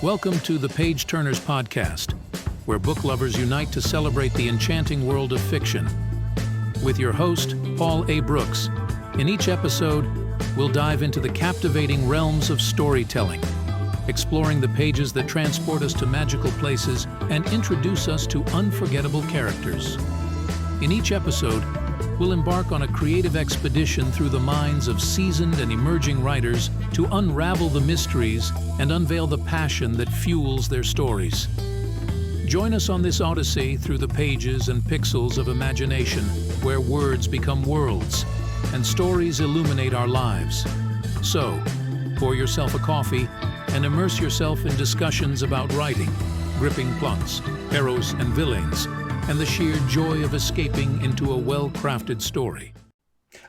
Welcome to the Page Turnerz podcast, where book lovers unite to celebrate the enchanting world of fiction. With your host, Paul A. Brooks. In each episode, we'll dive into the captivating realms of storytelling, exploring the pages that transport us to magical places and introduce us to unforgettable characters. In each episode, we'll embark on a creative expedition through the minds of seasoned and emerging writers to unravel the mysteries and unveil the passion that fuels their stories. Join us on this odyssey through the pages and pixels of imagination, where words become worlds and stories illuminate our lives. So, pour yourself a coffee and immerse yourself in discussions about writing, gripping plots, heroes and villains, and the sheer joy of escaping into a well-crafted story.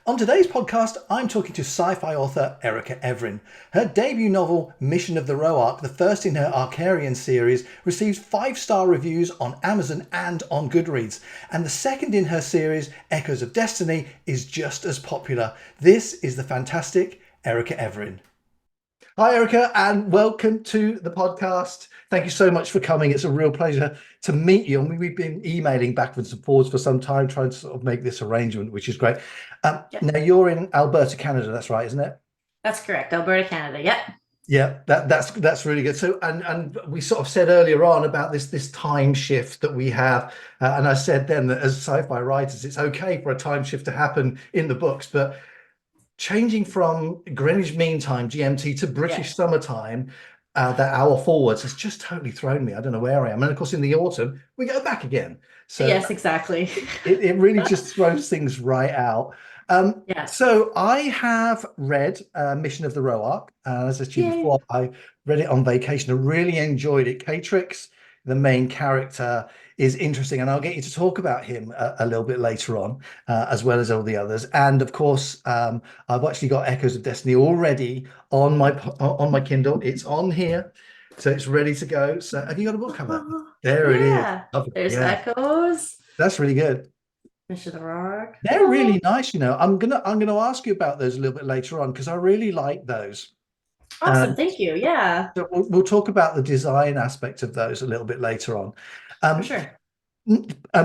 On today's podcast, I'm talking to sci-fi author Ericka Evren. Her debut novel, Mission of the Roark, the first in her Archarian series, received 5-star reviews on Amazon and on Goodreads. And the second in her series, Echoes of Destiny, is just as popular. This is the fantastic Ericka Evren. Hi, Ericka, and welcome to the podcast. Thank you so much for coming. It's a real pleasure to meet you. I mean, we've been emailing backwards and forwards for some time, trying to sort of make this arrangement, which is great. Now, you're in Alberta, Canada. That's right, isn't it? That's correct. Alberta, Canada. Yep. Yeah, that's really good. So, and we sort of said earlier on about this time shift that we have, and I said then that as sci-fi writers, it's okay for a time shift to happen in the books, but changing from Greenwich Mean Time, GMT, to British summertime, that hour forwards has just totally thrown me. I don't know where I am. And of course, in the autumn, we go back again. So yes, exactly. it really just throws things right out. So I have read Mission of the Roark. As I said to you before, I read it on vacation. I really enjoyed it. Catrix, the main character, is interesting, and I'll get you to talk about him a little bit later on, as well as all the others. And of course, I've actually got Echoes of Destiny already on my Kindle. It's on here, so it's ready to go. So have you got a book cover? There it is. There's Echoes. That's really good. Mission of the Roark. They're really nice. You know, I'm gonna ask you about those a little bit later on because I really like those. Awesome, thank you. Yeah. So we'll talk about the design aspect of those a little bit later on. For sure.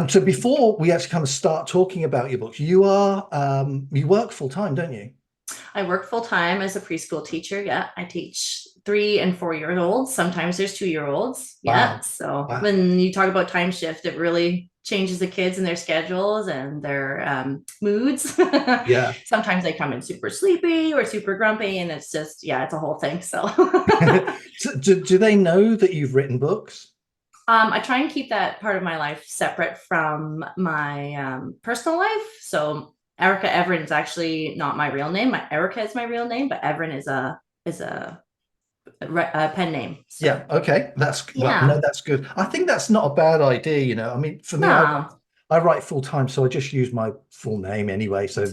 So before we actually kind of start talking about your books, you work full time, don't you? I work full time as a preschool teacher. Yeah, I teach 3- and 4-year-olds. Sometimes there's 2-year-olds. Yeah. Wow. So when you talk about time shift, it really changes the kids and their schedules and their moods. Yeah. Sometimes they come in super sleepy or super grumpy, and it's just it's a whole thing. So, So do they know that you've written books? I try and keep that part of my life separate from my personal life. So Ericka Evren is actually not my real name. Ericka is my real name, but Evren is a pen name. So. Yeah. Okay. That's good. I think that's not a bad idea. You know, I mean, for me, I write full time, so I just use my full name anyway. So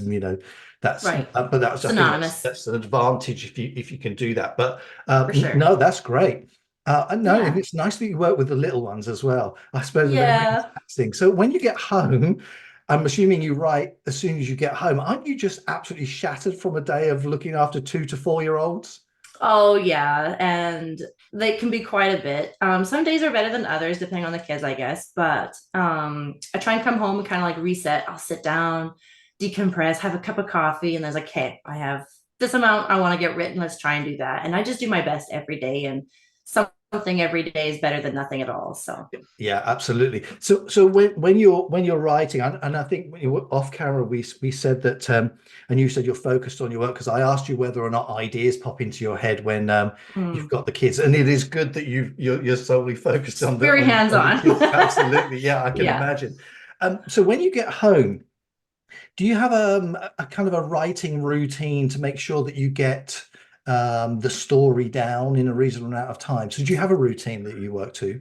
that's right. But that's synonymous. That's an advantage if you can do that. But for sure. No, that's great. And it's nice that you work with the little ones as well. I suppose thing. So when you get home, I'm assuming you write as soon as you get home. Aren't you just absolutely shattered from a day of looking after 2- to 4-year-olds? Oh yeah, and they can be quite a bit. Some days are better than others, depending on the kids, I guess. But I try and come home and kind of like reset. I'll sit down, decompress, have a cup of coffee, and there's like, okay, I have this amount I want to get written. Let's try and do that. And I just do my best every day, and something every day is better than nothing at all. So yeah, absolutely. So when you're writing, and I think when you were off camera, we said that, and you said you're focused on your work, because I asked you whether or not ideas pop into your head when you've got the kids, and it is good that you're solely focused on very hands-on. Absolutely, yeah, I can imagine. So when you get home, do you have a kind of a writing routine to make sure that you get the story down in a reasonable amount of time? So do you have a routine that you work to?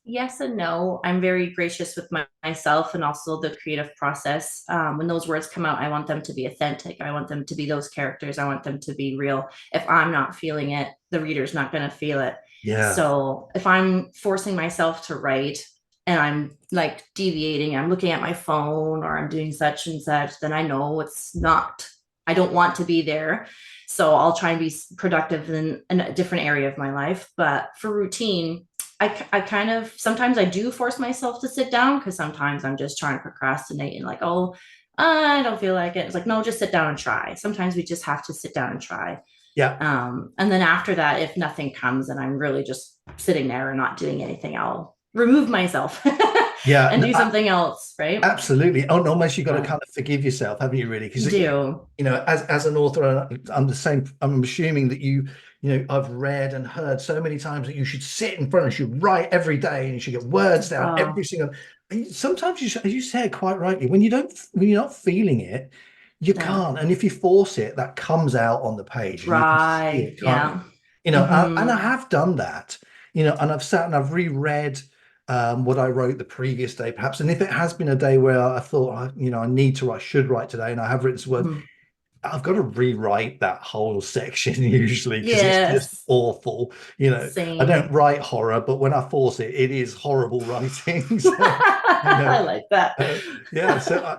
Yes and no. I'm very gracious with myself and also the creative process. When those words come out, I want them to be authentic. I want them to be those characters. I want them to be real. If I'm not feeling it, the reader's not going to feel it. Yeah. So if I'm forcing myself to write and I'm like deviating, I'm looking at my phone or I'm doing such and such, then I know it's not, I don't want to be there. So I'll try and be productive in a different area of my life. But for routine, I kind of, sometimes I do force myself to sit down because sometimes I'm just trying to procrastinate and like, oh, I don't feel like it. It's like, no, just sit down and try. Sometimes we just have to sit down and try. Yeah. And then after that, if nothing comes and I'm really just sitting there and not doing anything, I'll remove myself Yeah. and do something else, right? Absolutely. Oh, and almost you got to kind of forgive yourself, haven't you, really? Because do. As an author, I'm the same. I'm assuming that I've read and heard so many times that you should sit in front and you should write every day and you should get words down every single. And sometimes as you said quite rightly, when you're not feeling it, you can't. And if you force it, that comes out on the page. Right. You can see it, can't you? And I have done that, and I've sat and I've reread what I wrote the previous day, perhaps. And if it has been a day where I thought, I should write today, and I have written some words, I've got to rewrite that whole section usually because it's just awful. Same. I don't write horror, but when I force it, it is horrible writing. So, I like that. So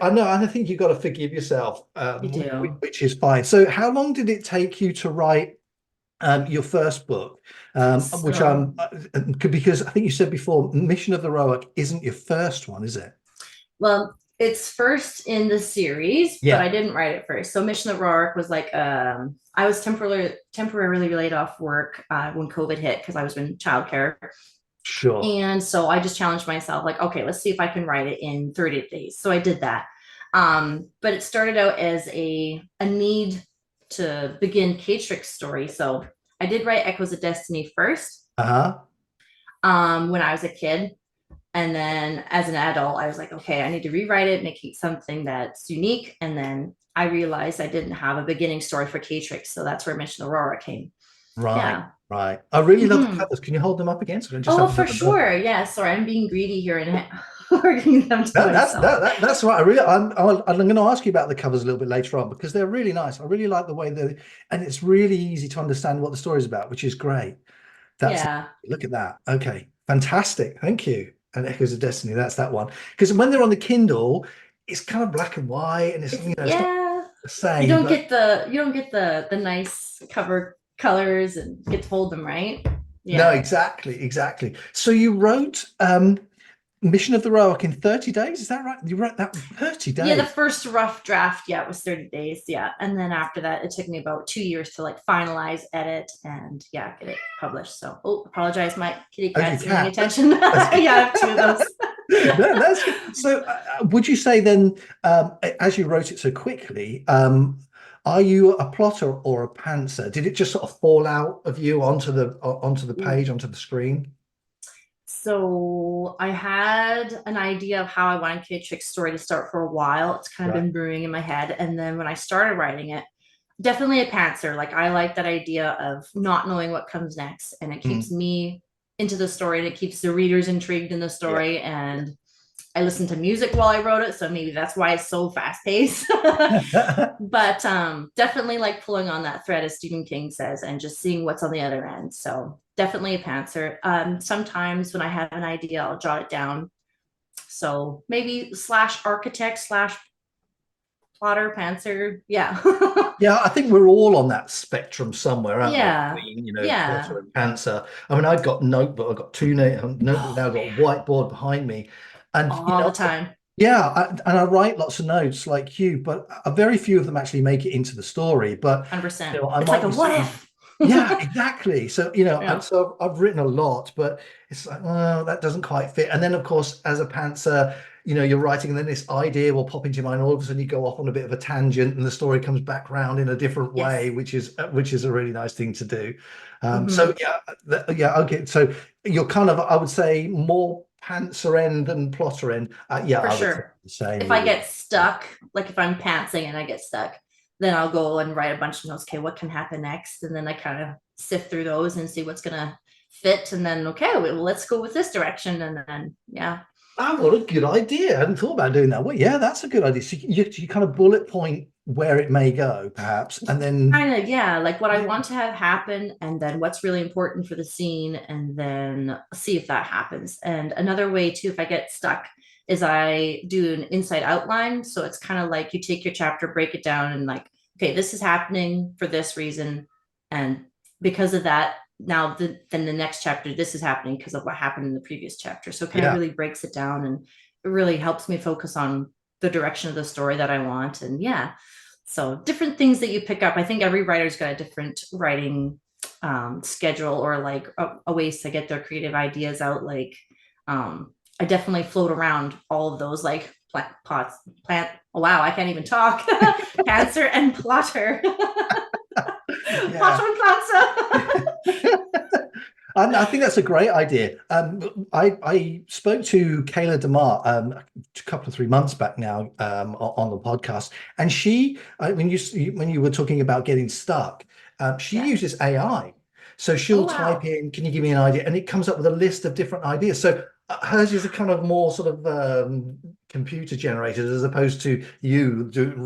I know, and I think you've got to forgive yourself, You do. which is fine. So how long did it take you to write your first book, which because I think you said before, Mission of the Roark isn't your first one, is it? Well, it's first in the series, but I didn't write it first. So Mission of the Roark was like, I was temporarily laid off work when COVID hit because I was in childcare. Sure. And so I just challenged myself, like, okay, let's see if I can write it in 30 days. So I did that. But it started out as a need to begin K-Trick's story. So I did write Echoes of Destiny first. When I was a kid. And then as an adult, I was like, okay, I need to rewrite it, make it something that's unique. And then I realized I didn't have a beginning story for K-Trix. So that's where Mission of Aurora came. Right. I really love the covers. Can you hold them up again? So for sure. Yeah. Sorry, I'm being greedy here and working them to myself. That's right. I'm going to ask you about the covers a little bit later on because they're really nice. I really like the way and it's really easy to understand what the story is about, which is great. Look at that. Okay. Fantastic. Thank you. And Echoes of Destiny, that's that one. Because when they're on the Kindle, it's kind of black and white, and it's it's not the same. You don't get the nice cover colors and get to hold them, right? Yeah. No, exactly. So you wrote Mission of the Roark in 30 days, is that right? You wrote that in 30 days? Yeah, the first rough draft, it was 30 days, and then after that, it took me about 2 years to like finalize, edit, and get it published. So, apologize, my kitty cat's paying attention. I have 2 of those. No, that's good. So, would you say then, as you wrote it so quickly, are you a plotter or a pantser? Did it just sort of fall out of you onto the page, onto the screen? So I had an idea of how I wanted K-Trick's story to start for a while. It's kind of been brewing in my head. And then when I started writing it, definitely a pantser. Like I like that idea of not knowing what comes next. And it keeps me into the story and it keeps the readers intrigued in the story. And I listened to music while I wrote it. So maybe that's why it's so fast paced. But definitely like pulling on that thread, as Stephen King says, and just seeing what's on the other end. So definitely a pantser. Sometimes when I have an idea, I'll jot it down. So maybe /architect /plotter, pantser. Yeah. Yeah, I think we're all on that spectrum somewhere, aren't we? Plotter and pantser. I mean, I've got notebook. I've got 2 notebooks now. I've got a whiteboard behind me. And all the time. Yeah, and I write lots of notes like you, but very few of them actually make it into the story. But 100%. It's like a what if. Yeah, exactly. So so I've written a lot, but it's like, well, that doesn't quite fit. And then of course, as a pantser, you're writing, and then this idea will pop into your mind. All of a sudden, you go off on a bit of a tangent, and the story comes back round in a different way, which is a really nice thing to do. So okay. So you're kind of, I would say, more pantser end than plotter end. For sure. If I get stuck, like if I'm pantsing and I get stuck, then I'll go and write a bunch of notes. Okay, what can happen next? And then I kind of sift through those and see what's gonna fit. And then let's go with this direction. And then Oh, what a good idea! I hadn't thought about doing that. Well, yeah, that's a good idea. So you kind of bullet point where it may go, perhaps, and then kind of like what I want to have happen, and then what's really important for the scene, and then see if that happens. And another way too, if I get stuck, is I do an inside outline. So it's kind of like you take your chapter, break it down, and like okay, this is happening for this reason. And because of that, now then the next chapter, this is happening because of what happened in the previous chapter. So it kind of Yeah. really breaks it down, and it really helps me focus on the direction of the story that I want. And yeah, so different things that you pick up. I think every writer's got a different writing schedule, or like a ways to get their creative ideas out. Like I definitely float around all of those, like plant. Oh, wow, I can't even talk. Cancer and plotter. Yeah. Plotter and planter. I think that's a great idea. I spoke to Kayla DeMar a couple of 3 months back now on the podcast, and when you were talking about getting stuck, she Yeah. uses AI. So Oh, she'll type wow. in, "Can you give me an idea?" And it comes up with a list of different ideas. So hers is a kind of more sort of computer generated, as opposed to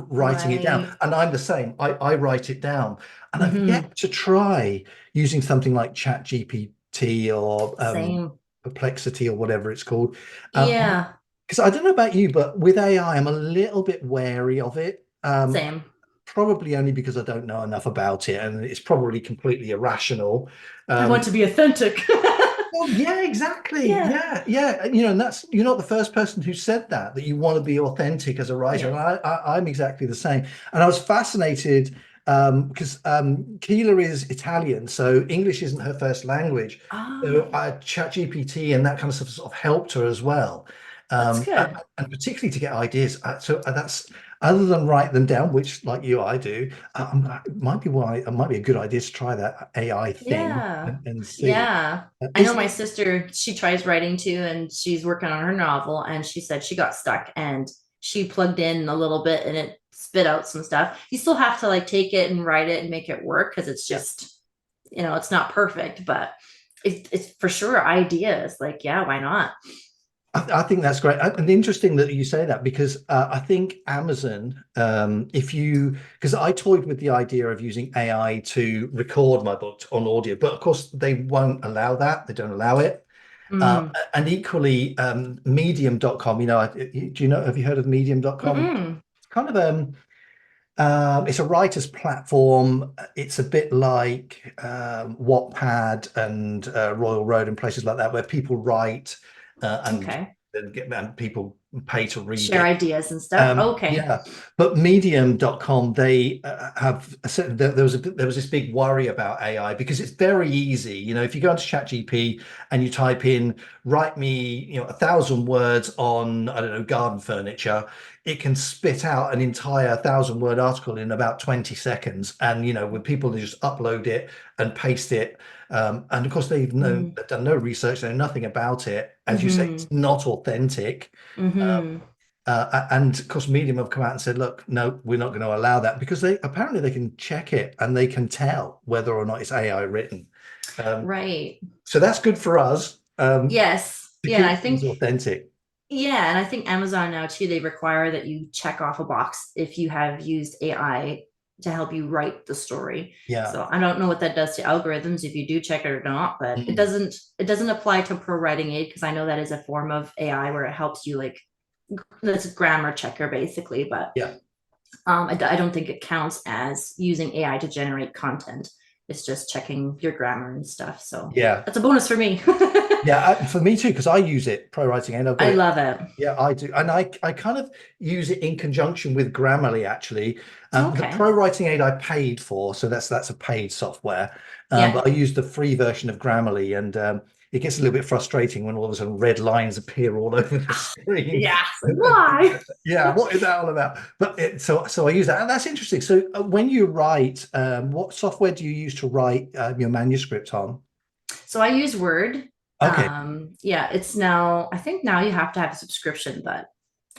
writing it down. Right. And I'm the same. I write it down, and I've Mm-hmm. yet to try using something like ChatGPT or Same. Perplexity or whatever it's called. Yeah. Because I don't know about you, but with AI, I'm a little bit wary of it. Same. Probably only because I don't know enough about it, and it's probably completely irrational. I want Um, to be authentic. well, yeah, exactly. Yeah. Yeah, yeah. And that's you're not the first person who said that you want to be authentic as a writer, Yeah. and I'm exactly the same. And I was fascinated because Keela is Italian, so English isn't her first language. So Oh, ChatGPT and that kind of stuff sort of helped her as well, that's good. and particularly to get ideas. That's other than write them down, which like you, I do. It might be a good idea to try that AI thing Yeah. and see. Yeah. I know Is my sister, she tries writing too, and she's working on her novel, and she said she got stuck and she plugged in a little bit and it spit out some stuff. You still have to like take it and write it and make it work, because it's Yeah. just, it's not perfect, but it's for sure ideas. Like, yeah, why not? I think that's great. And interesting that you say that, because I think Amazon, because I toyed with the idea of using AI to record my book on audio, but of course they won't allow that. They don't allow it. Mm. And equally, medium.com, have you heard of medium.com? Mm-mm. It's kind of it's a writer's platform. It's a bit like Wattpad and Royal Road and places like that, where people write and Okay. then people pay to read Share it. ideas and stuff. Okay. Yeah, but medium.com, they have there was this big worry about AI because it's very easy. If you go into ChatGPT and you type in, "Write me, 1,000 words on, I don't know, garden furniture," it can spit out an entire 1,000-word article in about 20 seconds. And when people just upload it and paste it, and of course Mm. they've done no research, they know nothing about it. As you say, Mm-hmm. it's not authentic. Mm-hmm. And of course, Medium have come out and said, "Look, no, we're not going to allow that," because they can check it and they can tell whether or not it's AI written. Um, Right. so that's good for us Yes. to Yeah. And I keep things think, authentic. yeah. And I think Amazon now too, they require that you check off a box if you have used AI to help you write the story. Yeah. So I don't know what that does to algorithms, if you do check it or not, but it Mm. doesn't apply to pro writing aid, because I know that is a form of AI where it helps you, like, that's a grammar checker basically, but Yeah. I don't think it counts as using AI to generate content. It's just checking your grammar and stuff. So Yeah. that's a bonus for me. Yeah. For me too, because I use it pro writing and I've got I it. love it. Yeah, I do. And I kind of use it in conjunction with Grammarly, actually. The Okay. pro writing aid I paid for, so that's a paid software. Yeah. But I use the free version of Grammarly, and it gets a little bit frustrating when all of a sudden red lines appear all over the screen. Yeah. Why? Yeah, what is that all about? But so I use that, and that's interesting. So when you write, what software do you use to write your manuscript on? So I use Word. Okay, Yeah, it's now, I think now you have to have a subscription,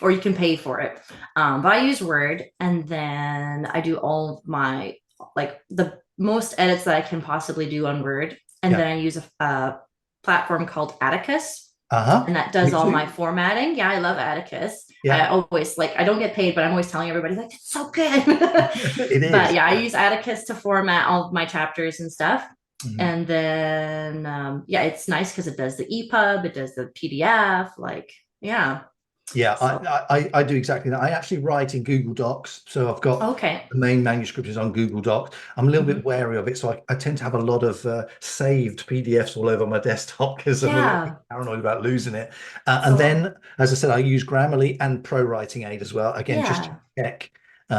or you can pay for it. But I use Word, and then I do all of my, like, the most edits that I can possibly do on Word. And yeah, then I use a platform called Atticus, uh-huh. and that does Me all my too. formatting. Yeah, I love Atticus. I Yeah, always, like, I don't get paid, but I'm always telling everybody, like, it's so good. it But is. yeah, I use Atticus to format all of my chapters and stuff. Mhm. And then yeah, it's nice because it does the EPUB, it does the PDF, like, yeah. Yeah, So, I do exactly that. I actually write in Google Docs, so I've got okay. the main manuscript is on Google Docs. I'm a little bit Mhm. wary of it, so I tend to have a lot of saved PDFs all over my desktop because I'm a little bit Yeah. paranoid about losing it. And So, then, as I said, I use Grammarly and Pro Writing Aid as well. Again, just to yeah. check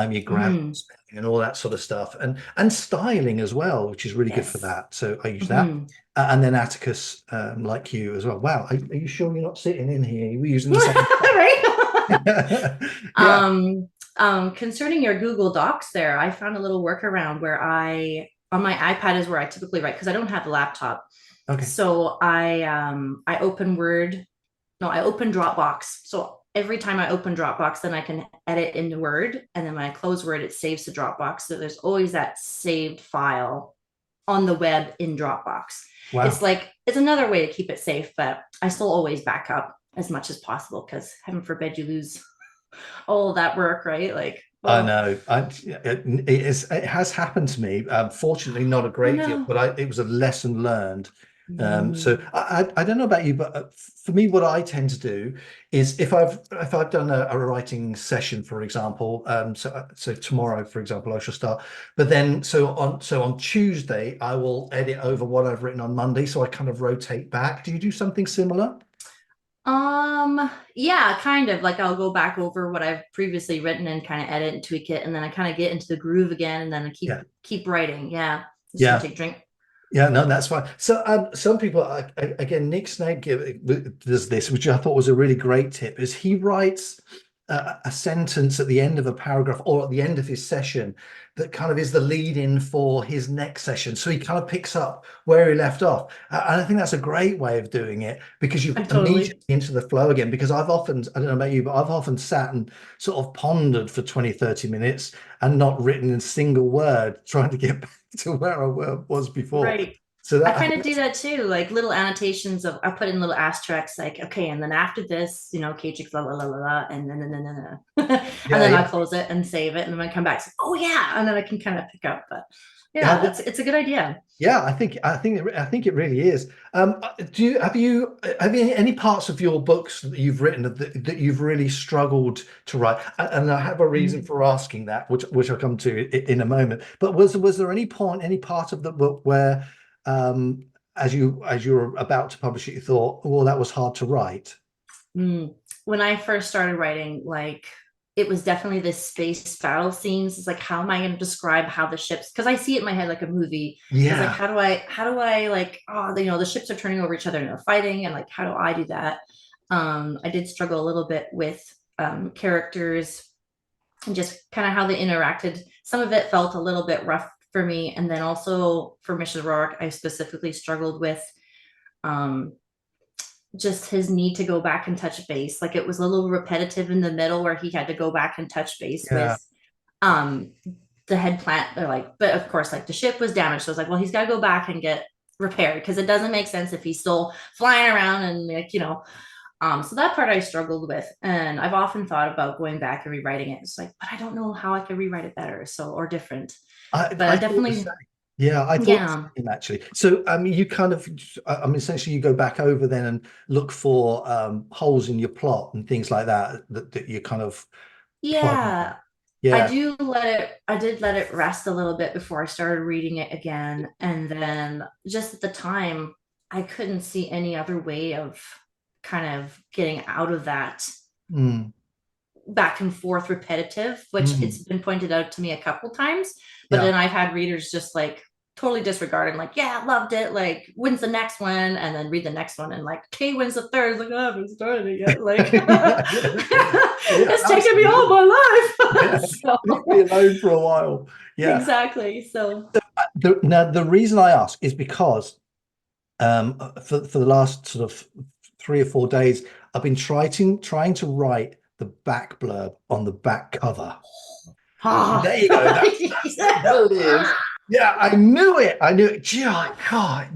your grammar, Hmm. spelling, and all that sort of stuff, and styling as well, which is really good for Yes. that. So I use that. Hmm. And then Atticus, like you as well. Wow, are you sure you're not sitting in here? We're using the same. Right? Yeah. Um, Concerning your Google Docs there, I found a little workaround where on my iPad is where I typically write because I don't have a laptop. Okay. So I open Word, no, I open Dropbox. So every time I open Dropbox, then I can edit into Word. And then when I close Word, it saves to Dropbox. So there's always that saved file on the web in Dropbox. It's Wow. like it's another way to keep it safe, but I still always back up as much as possible because heaven forbid you lose all of that work, right? Like, I oh, know. It has happened to me. Fortunately, not a oh great deal, no. but it was a lesson learned. So Mm, I don't know about you, but for me, what I tend to do is if I've done a writing session, for example, so tomorrow, for example, I shall start. But then so on Tuesday, I will edit over what I've written on Monday, so I kind of rotate back. Do you do something similar? yeah, kind of like I'll go back over what I've previously written and kind of edit and tweak it, and then I kind of get into the groove again, and then I Yeah. keep writing. Yeah, just gonna Yeah. take a drink. Yeah, no, that's fine. So, some people, again, Nick Snape does this, which I thought was a really great tip, is he writes a sentence at the end of a paragraph or at the end of his session that kind of is the lead in for his next session. So he kind of picks up where he left off. And I think that's a great way of doing it because you immediately Totally. into the flow again. Because I've often, I don't know about you, but I've often sat and sort of pondered for 20, 30 minutes and not written a single word trying to get back to where I was before. Right. So I that I kind think of do that too, like little annotations of I put in little asterisks, like okay, and then after this, Kajik, la la la la la, and then and yeah, then I yeah, close it and save it, and then I come back, say, oh yeah, and then I can kind of pick up. But yeah, yeah, it's a good idea. yeah. I think it really is. Do you have you any parts of your books that you've written that you've really struggled to write? And I have a reason Mm. for asking that, which I'll come to in a moment. But was there any part of the book where, um, as you were about to publish it, you thought, "Oh, that was hard to write"? Mm. When I first started writing, like it was definitely this space battle scenes. It's like, how am I going to describe how the ships? Because I see it in my head like a movie. So it's like, Yeah, how do I like, oh, the ships are turning over each other and they're fighting, and like, how do I do that? I did struggle a little bit with characters and just kind of how they interacted. Some of it felt a little bit rough for me, and then also for Mission Rourke, I specifically struggled with um, just his need to go back and touch base. Like it was a little repetitive in the middle where he had to go back and touch base yeah, with um the head plant. They're like, but of course, like the ship was damaged. So I was like, well, he's got to go back and get repaired because it doesn't make sense if he's still flying around and so that part I struggled with. And I've often thought about going back and rewriting it. It's like, but I don't know how I could rewrite it better. So, or different. But I I thought the definitely, same. Yeah, I thought the yeah. same actually. So, you kind of, essentially, you go back over then and look for holes in your plot and things like that you kind of plug in. Yeah, Yeah, I did let it rest a little bit before I started reading it again. And then just at the time, I couldn't see any other way of kind of getting out of that mm, back and forth repetitive, which mm, it's been pointed out to me a couple times. But yeah. then I've had readers just like totally disregard and like, yeah, loved it. Like, when's the next one? And then read the next one and like, okay, when's the third? Like, oh, I haven't started it yet. Like, Yeah, it's taken me all absolutely. my life. Yeah, leave me So, alone for a while. Yeah. exactly. So, Now the reason I ask is because for the last sort of 3 or 4 days, I've been trying to write the back blurb on the back cover. ah, There you go. There it is. Yeah, I knew it. I knew it. Gee, God,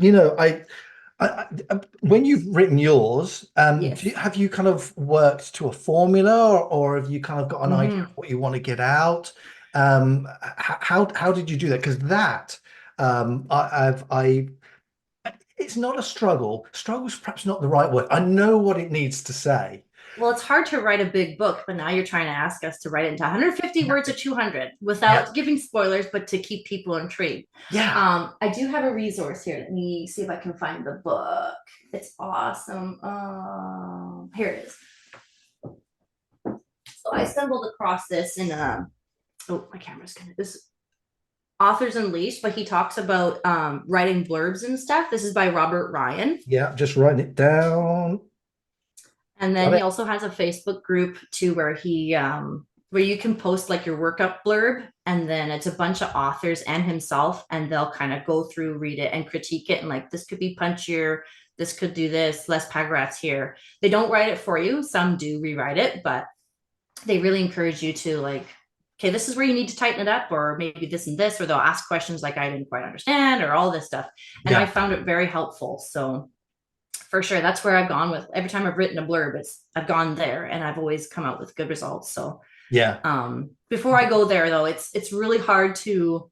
when you've written yours, yes. have you kind of worked to a formula, or have you kind of got an idea of Mhm. what you want to get out? How did you do that? Because that it's not a struggle. Struggle's perhaps not the right word. I know what it needs to say, Well, it's hard to write a big book, but now you're trying to ask us to write it into 150 Yeah. words or 200 Yeah. without giving spoilers, but to keep people intrigued. Yeah. I do have a resource here. Let me see if I can find the book. It's awesome. Here it is. So I stumbled across this in oh, my camera's gonna this Authors Unleashed, but he talks about writing blurbs and stuff. This is by Robert Ryan. Yeah. Just writing it down. And then he also has a Facebook group too, where where you can post like your workup blurb, and then it's a bunch of authors and himself, and they'll kind of go through, read it, and critique it. And like, this could be punchier, this could do this, less paragraphs here. They don't write it for you. Some do rewrite it, but they really encourage you to like, okay, this is where you need to tighten it up, or maybe this and this, or they'll ask questions like, I didn't quite understand, or all this stuff. And I found it very helpful. So for sure, that's where I've gone with every time I've written a blurb. I've gone there, and I've always come out with good results. So before I go there though, it's really hard to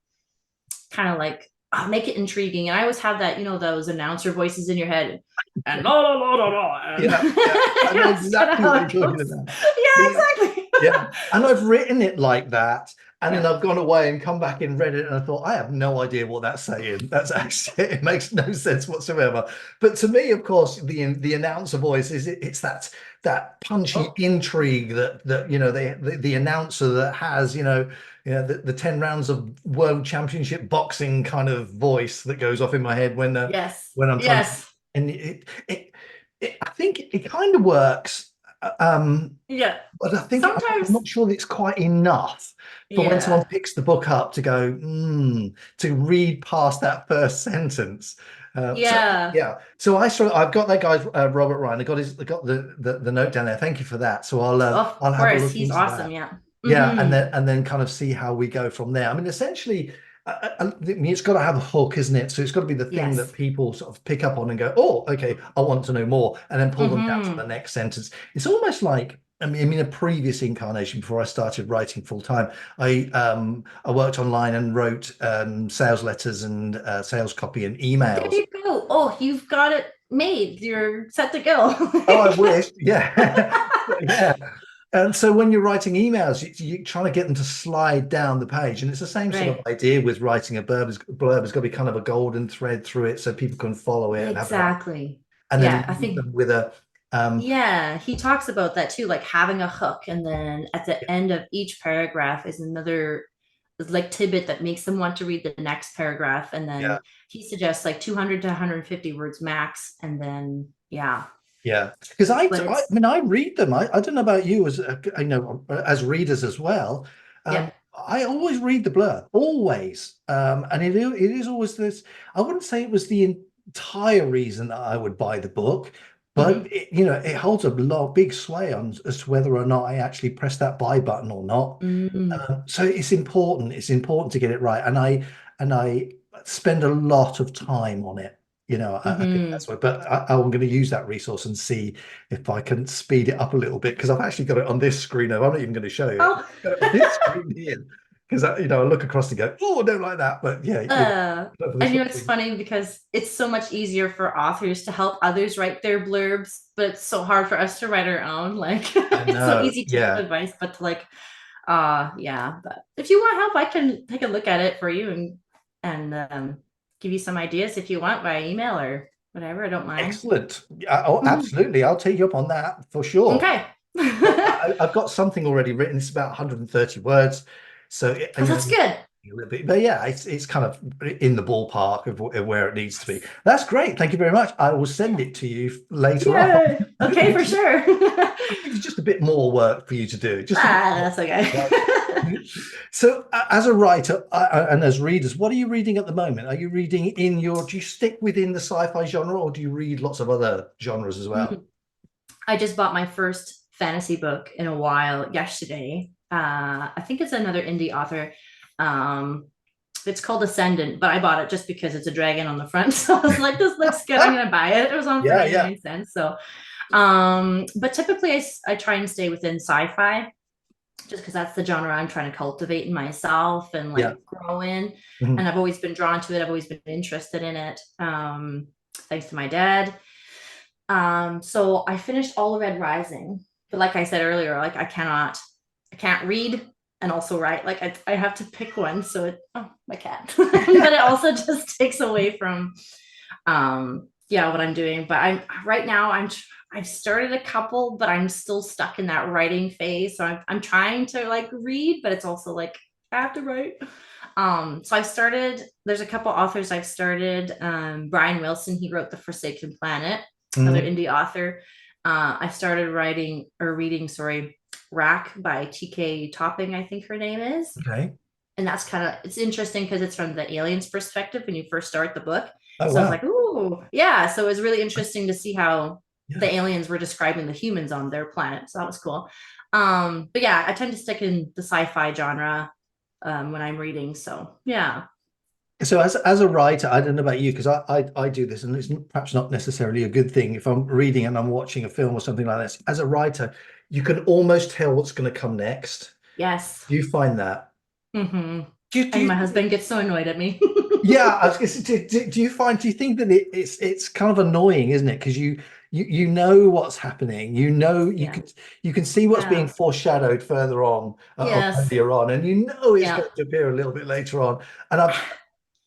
kind of like make it intriguing. And I always have that, those announcer voices in your head, and la la la la la. I know exactly what you're talking about. Yeah, exactly. Yeah, and I've written it like that, and then I've gone away and come back and read it, and I thought, I have no idea what that's saying. That's actually, it makes no sense whatsoever. But to me, of course, the announcer voice it's that punchy intrigue that the announcer that has the 10 rounds of world championship boxing kind of voice that goes off in my head when I'm trying to, and I think it kind of works. But I think sometimes I'm not sure that it's quite enough for when someone picks the book up to go to read past that first sentence. So I've got that guy's Robert Ryan. I got the note down there. Thank you for that. So I'll have a look. He's awesome. That. Yeah. And then kind of see how we go from there. I mean, essentially, it's got to have a hook, isn't it? So it's got to be the thing that people sort of pick up on and go, oh, okay, I want to know more, and then pull them down to the next sentence. It's almost like, I mean, a previous incarnation before I started writing full time, I worked online and wrote sales letters and sales copy and emails. There you go. Oh, you've got it made. You're set to go. Oh, I wish. Yeah. Yeah. And so when you're writing emails, you're trying to get them to slide down the page. And it's the same sort of idea with writing a blurb. Blurb has got to be kind of a golden thread through it so people can follow it. Exactly. And then I think with a... he talks about that too, like having a hook. And then at the end of each paragraph is another like tidbit that makes them want to read the next paragraph. And then he suggests like 200 to 150 words max. And then, Yeah, because I mean, I read them. I don't know about you, as readers as well. I always read the blurb, always, and it is always this. I wouldn't say it was the entire reason that I would buy the book, but it holds a big sway on as to whether or not I actually press that buy button or not. So it's important. It's important to get it right, and I spend a lot of time on it. I think that's what, but I'm going to use that resource and see if I can speed it up a little bit, because I've actually got it on this screen. I'm not even going to show you. I've got it on this screen here, because I look across and go, oh, I don't like that. But it's funny because it's so much easier for authors to help others write their blurbs, but it's so hard for us to write our own. Like it's so easy to give advice, but to like, but if you want help, I can take a look at it for you and give you some ideas if you want by email or whatever. I don't mind. Excellent. Absolutely. I'll take you up on that for sure. Okay. I've got something already written. It's about 130 words. So that's good. A little bit, but it's kind of in the ballpark of where it needs to be. That's great. Thank you very much. I will send it to you later on. Okay, for sure. It's just a bit more work for you to do. That's okay. So as a writer and as readers, what are you reading at the moment? Are you reading do you stick within the sci-fi genre, or do you read lots of other genres as well? I just bought my first fantasy book in a while yesterday. I think it's another indie author. It's called Ascendant, but I bought it just because it's a dragon on the front. So I was like, this looks good. I'm going to buy it. It was on for 99 cents. So, but typically I try and stay within sci-fi, just because that's the genre I'm trying to cultivate in myself and grow in. And I've always been drawn to it. I've always been interested in it. Thanks to my dad. So I finished All Red Rising. But like I said earlier, like I can't read and also write. Like I have to pick one. So my cat. But it also just takes away from yeah, what I'm doing. But right now I've started a couple, but I'm still stuck in that writing phase. So I'm trying to like read, but it's also like I have to write. So there's a couple authors I've started. Brian Wilson, he wrote The Forsaken Planet, another indie author. I started reading, sorry, Rack by TK Topping, I think her name is. Okay. And that's it's interesting because it's from the aliens perspective when you first start the book. Oh, So I was wow. like, ooh, yeah. So it was really interesting to see how the Yeah. aliens were describing the humans on their planet. So that was cool. But yeah, I tend to stick in the sci-fi genre when I'm reading. So yeah. So as a writer, I don't know about you, because I do this, and it's perhaps not necessarily a good thing. If I'm reading and I'm watching a film or something like this, as a writer, you can almost tell what's going to come next. Yes. Do you find that? Mm-hmm. Do And you, my husband gets so annoyed at me. yeah, I was going to say, do you think that it's kind of annoying, isn't it? Because you know what's happening, Yeah. you can see what's being Yeah. foreshadowed further on or Yes. earlier on, and you know it's Yeah. going to appear a little bit later on. And I've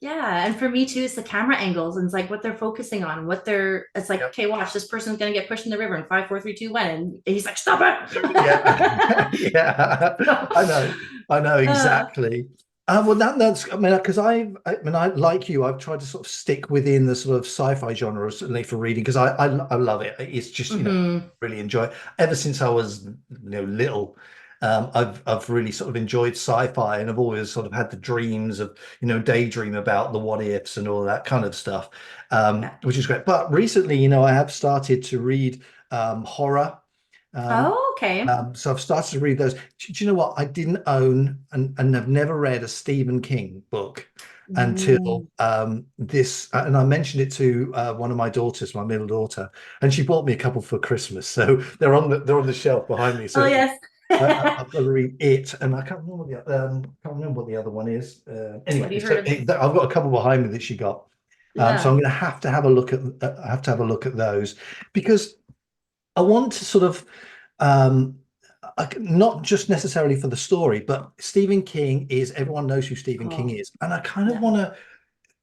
Yeah, and for me too, it's the camera angles and it's like what they're focusing on, it's like, yeah, okay, watch, this person's gonna get pushed in the river in 5, 4, 3, 2, 1, and he's like, stop yeah, it. yeah, I know Uh, exactly. Well, that's, I mean, because I like you, I've tried to sort of stick within the sort of sci-fi genre, certainly for reading, because I love it. It's just, mhm. really enjoy it. Ever since I was, little, I've really sort of enjoyed sci-fi, and I've always sort of had the dreams of, daydream about the what ifs and all that kind of stuff, Yeah. which is great. But recently, I have started to read horror. Um, Oh, okay. so I've started to read those. Do you know what? I didn't own and have never read a Stephen King book until Ooh. this, and I mentioned it to one of my daughters, my middle daughter, and she bought me a couple for Christmas. So they're on the shelf behind me. Oh, So yes. I've got to read it, and I can't remember can't remember what the other one is. Have Anyway, you so heard of? I've got a couple behind me that she got. So I'm Yeah. going to have a look at those, because I want to sort of not just necessarily for the story, but Stephen King is, everyone knows who Stephen King Oh, is, and I kind of yeah. want to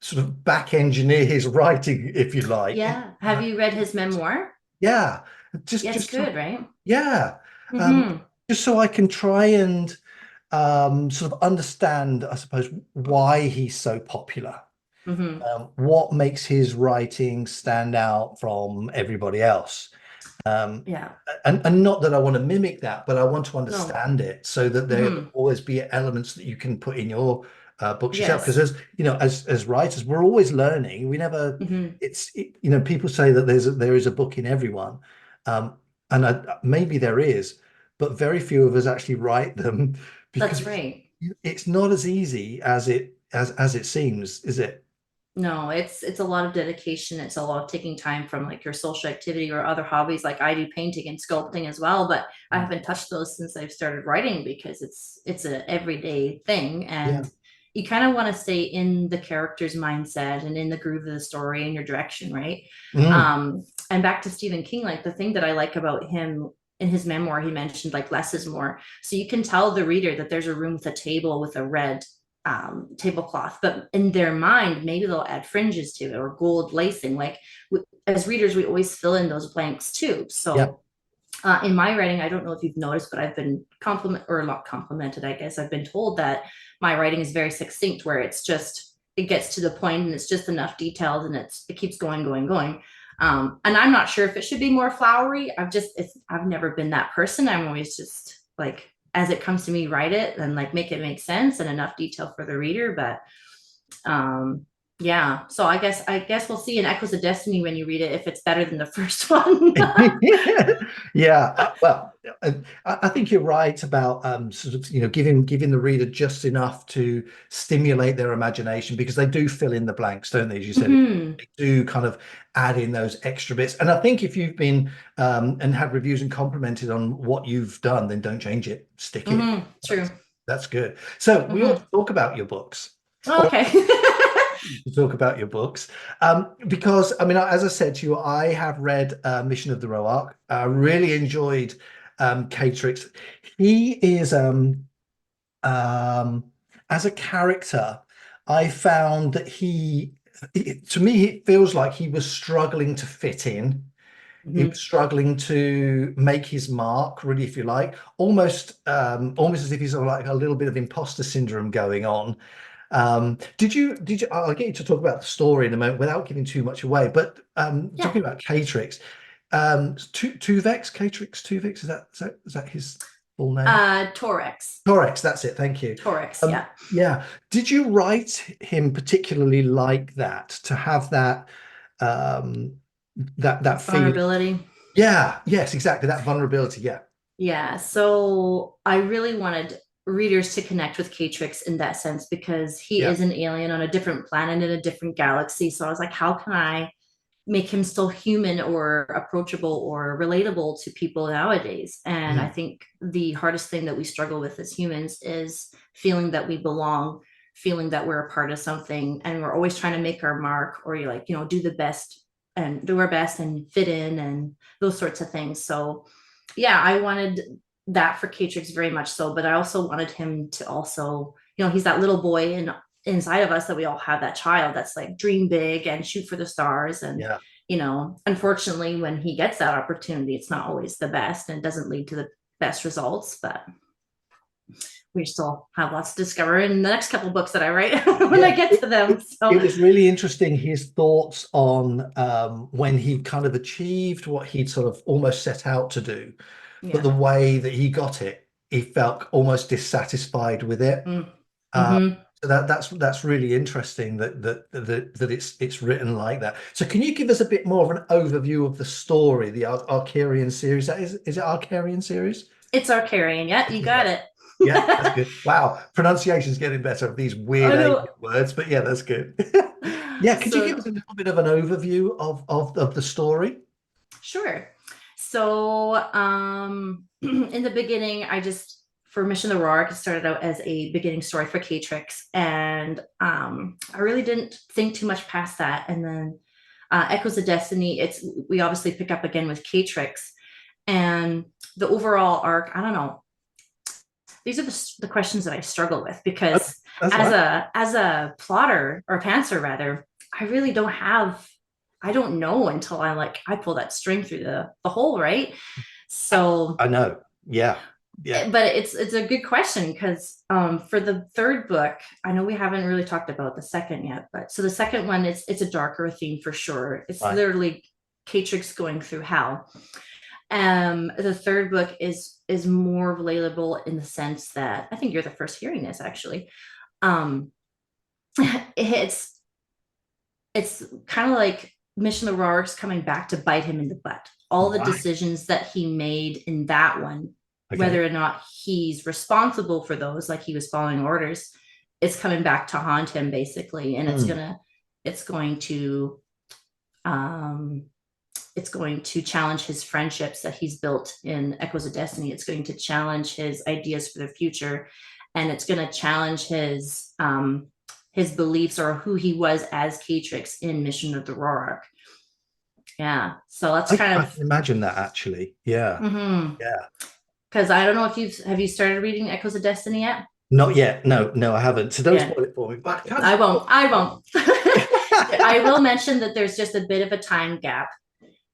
sort of back engineer his writing, if you like. Yeah. Have you read his memoir? Yeah, Yeah, it's just good, right? yeah, um, Mm-hmm. just so I can try and sort of understand, I suppose, why he's so popular. Mm-hmm. What makes his writing stand out from everybody else? Um, Yeah. and not that I want to mimic that, but I want to No. understand it, so that there Mm-hmm. always be elements that you can put in your books yourself. Because Yes. as writers, we're always learning. We never, Mm-hmm. people say that there is a book in everyone, um, and maybe there is, but very few of us actually write them because That's right. it's not as easy as it seems, is it? No, it's a lot of dedication. It's a lot of taking time from like your social activity or other hobbies. Like I do painting and sculpting as well, but I Mm. haven't touched those since I've started writing because it's a everyday thing. Yeah. And you kind of want to stay in the character's mindset and in the groove of the story and your direction, right? Mm. And back to Stephen King, like the thing that I like about him in his memoir, he mentioned like less is more. So you can tell the reader that there's a room with a table with a red tablecloth, but in their mind, maybe they'll add fringes to it or gold lacing. Like as readers, we always fill in those blanks too. Yeah. So in my writing, I don't know if you've noticed, but I've been not complimented. I guess I've been told that my writing is very succinct, where it gets to the point and it's just enough details and it keeps going, going, going. And I'm not sure if it should be more flowery. I've never been that person. I'm always just like, as it comes to me, write it and like make it make sense and enough detail for the reader. But yeah, so I guess we'll see in Echoes of Destiny when you read it if it's better than the first one. Yeah, well, I think you're right about sort of giving the reader just enough to stimulate their imagination, because they do fill in the blanks, don't they? As you said, Mhm. they do kind of add in those extra bits. And I think if you've been and had reviews and complimented on what you've done, then don't change it, stick it. True. That's good. So we ought Mhm. to talk about your books. Okay. To talk about your books, because I mean, as I said to you, I have read Mission of the Roark. I really enjoyed Catrix. He is as a character, I found that to me, it feels like he was struggling to fit in. He Mhm. was struggling to make his mark, really, if you like, almost as if he's sort of like a little bit of imposter syndrome going on. Did you, I'll get you to talk about the story in a moment without giving too much away, but Yeah. talking about Catrix, Catrix Tuvix, is that his full name? Torrex. Torrex, that's it. Thank you. Torrex, yeah. Yeah. Did you write him particularly like that, to have that that feeling? Vulnerability. Yeah. Yes. Exactly. That vulnerability. Yeah. Yeah. So I really wanted readers to connect with Catrix in that sense because he Yeah. is an alien on a different planet in a different galaxy. So I was like, how can I make him still human or approachable or relatable to people nowadays? And I Mm. think the hardest thing that we struggle with as humans is feeling that we belong, feeling that we're a part of something, and we're always trying to make our mark, or you're like, do the best and do our best and fit in and those sorts of things. So yeah, I wanted that for Catrix very much so, but I also wanted him to also, he's that little boy inside of us that we all have, that child that's like dream big and shoot for the stars. And Yeah. unfortunately, when he gets that opportunity, it's not always the best and it doesn't lead to the best results, but we still have lots to discover in the next couple of books that I write when I get to them. So it was really interesting, his thoughts on when he kind of achieved what he'd sort of almost set out to do, but the yeah. way that he got it, he felt almost dissatisfied with it. Mm-hmm. So that's really interesting that it's written like that. So can you give us a bit more of an overview of the story, the Archarian series? Is it Archarian series? It's Archarian. Yeah, you got it. Yeah, that's good. Wow, pronunciation's getting better of these weird I alien know. words, but yeah, that's good. Yeah, could you give So us a little bit of an overview of the story? sure. So in the beginning, for Mission of the Roark, it started out as a beginning story for Catrix, and I really didn't think too much past that. And then Echoes of Destiny, we obviously pick up again with Catrix, and the overall arc, I don't know. These are the questions that I struggle with, because That's as right. a plotter, or pantser rather, I don't know until I pull that string through the hole, right? So I know. Yeah. Yeah. but it's a good question, because for the third book, I know we haven't really talked about the second yet, but so the second one, it's a darker theme for sure. It's Right. literally Catrix going through hell. The third book is more relatable in the sense that I think you're the first hearing this, actually. It's kind of like Mission of the Roark's coming back to bite him in the butt. All the Right. decisions that he made in that one, Okay. whether or not he's responsible for those, like he was following orders, it's coming back to haunt him, basically. And it's going to challenge his friendships that he's built in Echoes of Destiny. It's going to challenge his ideas for the future, and it's going to challenge his beliefs, or who he was as Catrix in Mission of the Roark. Yeah, so that's I kind of can imagine that, actually. Yeah. Yeah. Because I don't know if have you started reading Echoes of Destiny yet? Not yet. No, I haven't. So don't Yeah. spoil it for me. But I won't. I will mention that there's just a bit of a time gap,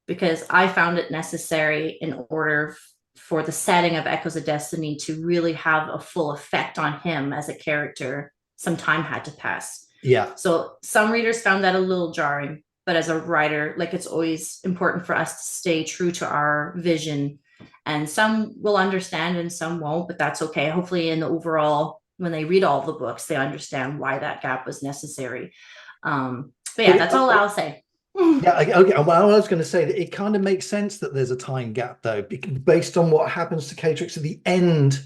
because I found it necessary in order for the setting of Echoes of Destiny to really have a full effect on him as a character. Some time had to pass. Yeah. So some readers found that a little jarring, but as a writer, like, it's always important for us to stay true to our vision. And some will understand and some won't, but that's okay. Hopefully in the overall, when they read all the books, they understand why that gap was necessary. But yeah, that's all I'll say. Yeah, okay. Well, I was going to say that it kind of makes sense that there's a time gap, though, based on what happens to Catrix at the end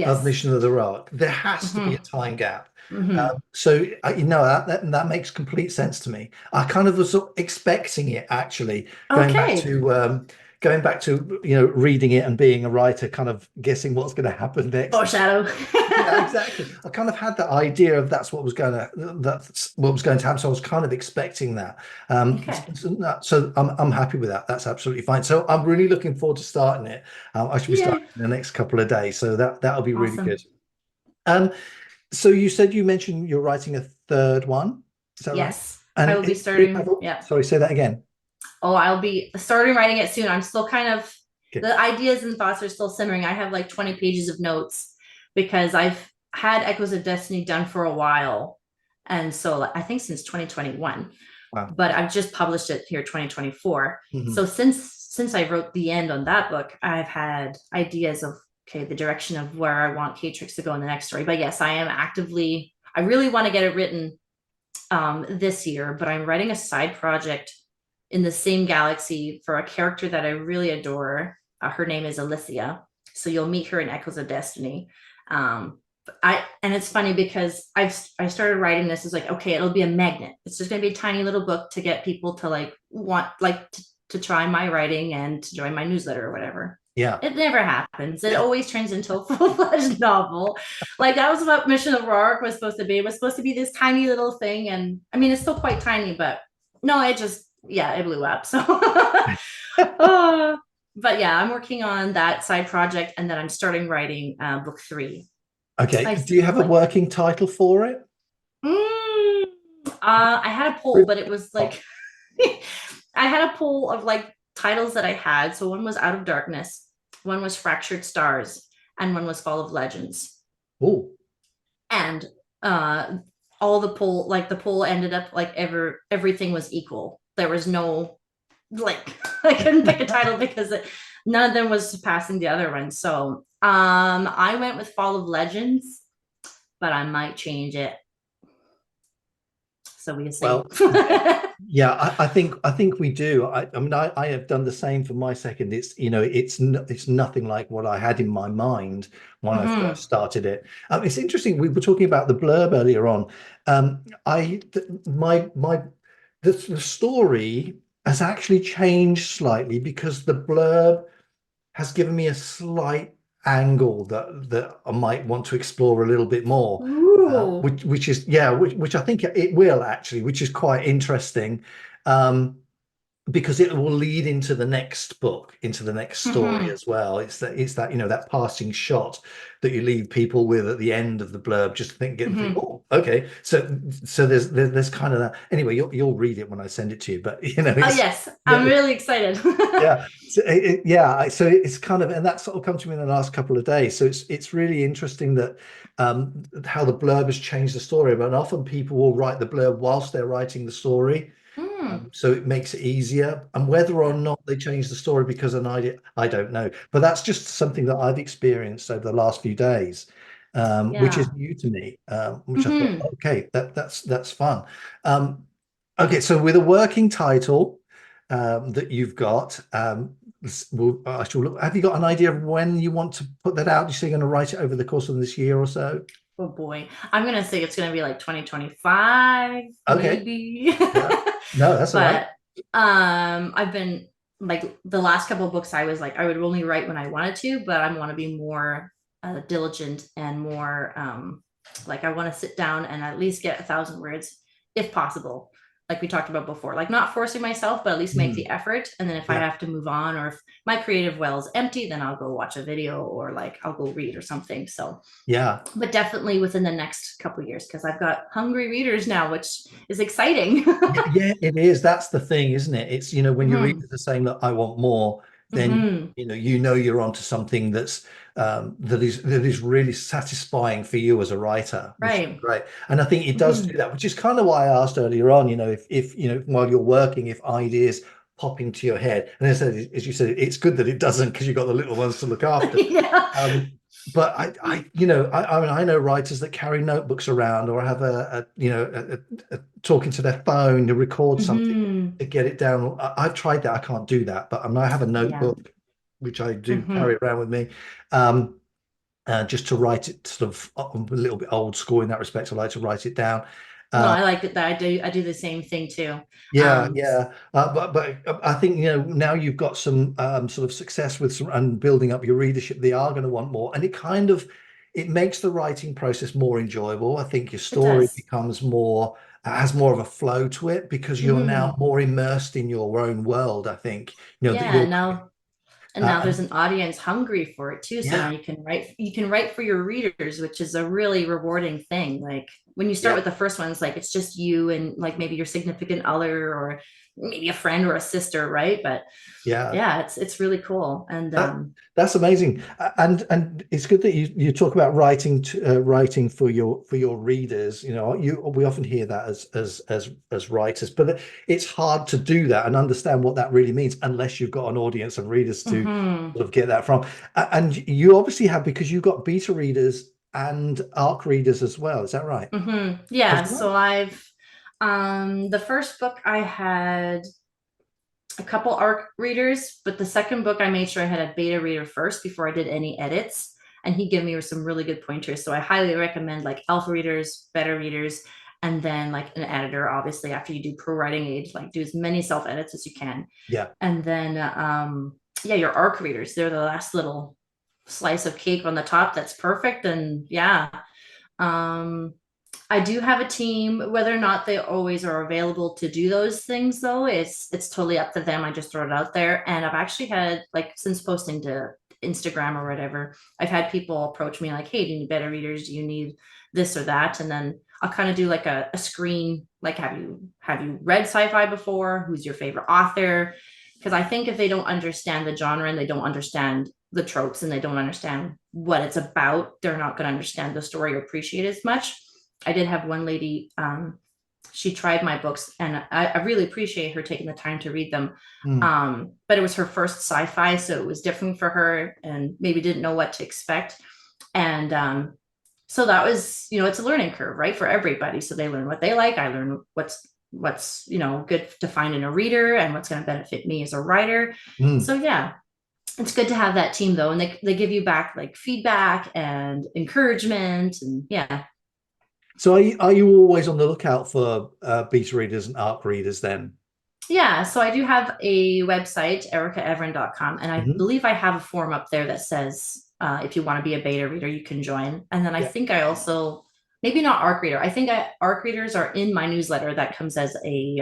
of Mission of the Roark. There has to be a time gap. So that makes complete sense to me. I kind of was expecting it, actually, going back to reading it and being a writer, kind of guessing what's going to happen next. Foreshadow. exactly. I kind of had that idea of that's what was going to happen. So I was kind of expecting that. Okay. So I'm happy with that. That's absolutely fine. So I'm really looking forward to starting it. I should be Yay. starting in the next couple of days. So that'll be really good. Awesome. Um, so you mentioned you're writing a third one. Is that right? Yes. I And will be do you starting. Yeah. sorry, say that again. Oh, I'll be starting writing it soon. I'm still kind of, Okay. the ideas and thoughts are still simmering. I have like 20 pages of notes because I've had Echoes of Destiny done for a while. And so I think since 2021, Wow. but I've just published it here 2024. Mhm. So since I wrote the end on that book, I've had ideas of, okay, the direction of where I want Catrix to go in the next story. But yes, I really want to get it written this year, but I'm writing a side project in the same galaxy for a character that I really adore. Her name is Alicia. So you'll meet her in Echoes of Destiny. And it's funny because I started writing this as like, okay, it'll be a magnet. It's just going to be a tiny little book to get people to like want like to try my writing and to join my newsletter or whatever. Yeah. It never happens. It always turns into a full-fledged novel. Like that was what Mission of Rourke was supposed to be. It was supposed to be this tiny little thing. And I mean, it's still quite tiny, but no, it blew up. So, but yeah, I'm working on that side project and then I'm starting writing book 3. Okay. Do you have a working title for it? I had a poll, but it was like, I had a poll of like titles that I had. So one was Out of Darkness, one was Fractured Stars, and one was Fall of Legends. Oh. And all the poll ended up like everything was equal. There was no like I couldn't pick a title because none of them was surpassing the other one. So I went with Fall of Legends, but I might change it. So we'll see. Well, yeah, I think we do. I mean, I have done the same for my second. It's nothing like what I had in my mind when I first started it. It's interesting. We were talking about the blurb earlier on. The story has actually changed slightly because the blurb has given me a slight angle that I might want to explore a little bit more, which I think it will actually, which is quite interesting, because it will lead into the next book, into the next story as well. It's that that passing shot that you leave people with at the end of the blurb, just think, oh, okay. So there's kind of that. Anyway, you'll read it when I send it to you, but yes, I'm really excited. So it's kind of, and that sort of come to me in the last couple of days. So it's really interesting that how the blurb has changed the story. But often people will write the blurb whilst they're writing the story. So it makes it easier, and whether or not they change the story because of an idea, I don't know, but that's just something that I've experienced over the last few days, which is new to me, which I thought, okay, that's fun. Okay, so with a working title that you've got, I shall look. Have you got an idea of when you want to put that out? You say you're going to write it over the course of this year or so? Oh boy, I'm gonna say it's gonna be like 2025, maybe. No, that's all right. I've been like the last couple of books I was like I would only write when I wanted to, but I want to be more diligent and more like I want to sit down and at least get 1,000 words if possible. Like we talked about before, like not forcing myself, but at least make the effort. And then if I have to move on, or if my creative well is empty, then I'll go watch a video or like I'll go read or something. So yeah, but definitely within the next couple of years, because I've got hungry readers now, which is exciting. Yeah, it is. That's the thing, isn't it? It's when your readers are saying that I want more, then you're onto something that's that is really satisfying for you as a writer, which is great. And I think it does do that, which is kind of why I asked earlier on, if while you're working, if ideas pop into your head, and as you said, it's good that it doesn't, because you've got the little ones to look after. But I mean, I know writers that carry notebooks around, or have a talking to their phone to record something to get it down. I've tried that. I can't do that, but I have a notebook which I do carry around with me, just to write it, sort of a little bit old school in that respect. I like to write it down. No, I like that. I do the same thing too. But I think now you've got some sort of success with some and building up your readership, they are going to want more, and it kind of it makes the writing process more enjoyable. I think your It story does. becomes more has more of a flow to it because you're now Hmm. more immersed in your own world. I think that Yeah, you're and now there's and an audience hungry for it too. So now yeah, you can write for your readers, which is a really rewarding thing. Like when you start yeah. with the first one, it's like it's just you and like maybe your significant other or maybe a friend or a sister, right? But Yeah, yeah, it's really cool. And that that's amazing, and it's good that you talk about writing for your readers. You know, we often hear that as writers, but it's hard to do that and understand what that really means unless you've got an audience of readers to mhm, sort of get that from. And you obviously have because you've got beta readers and ARC readers as well. Is that right? yeah. As So well. I've the first book I had a couple ARC readers, but the second book I made sure I had a beta reader first before I did any edits. And he gave me some really good pointers. So I highly recommend like alpha readers, beta readers, and then like an editor, obviously, after you do pro writing age, like do as many self edits as you can. Yeah. And then yeah, your ARC readers, they're the last little slice of cake on the top that's perfect. And yeah. Um I do have a team. Whether or not they always are available to do those things, though, it's totally up to them. I just throw it out there, and I've actually had like since posting to Instagram or whatever, I've had people approach me like, "Hey, do you need better readers? Do you need this or that?" And then I'll kind of do like a screen, like, have you read sci-fi before? Who's your favorite author? Because I think if they don't understand the genre and they don't understand the tropes and they don't understand what it's about, they're not going to understand the story or appreciate it as much. I did have one lady, she tried my books and I really appreciate her taking the time to read them. Mm. But it was her first sci-fi, so it was different for her and maybe didn't know what to expect. And so that was, it's a learning curve, right? For everybody. So they learn what they like. I learn what's good to find in a reader and what's going to benefit me as a writer. Mm. So yeah, it's good to have that team though. And they give you back like feedback and encouragement and yeah. So are you always on the lookout for beta readers and ARC readers then? Yeah, so I do have a website, ericaevren.com, and I Mhm. believe I have a form up there that says if you want to be a beta reader, you can join. And then I Yeah. think I also, maybe not ARC reader, I think ARC readers are in my newsletter that comes as a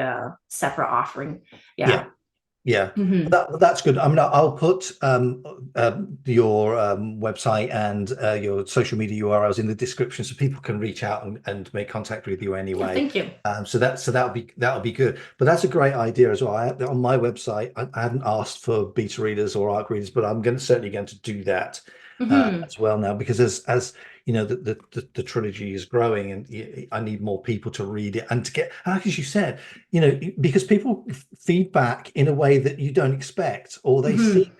separate offering. Yeah. Yeah. Yeah, Hmm. that's good. I mean, I'll put your website and your social media URLs in the description so people can reach out and make contact with you Yeah, anyway. thank you. So that'll be good. But that's a great idea as well. On my website, I hadn't asked for beta readers or ARC readers, but I'm certainly going to do that Hmm. as well now because as you know the trilogy is growing and I need more people to read it and to get, as you said, because people feedback in a way that you don't expect, or they see Hmm.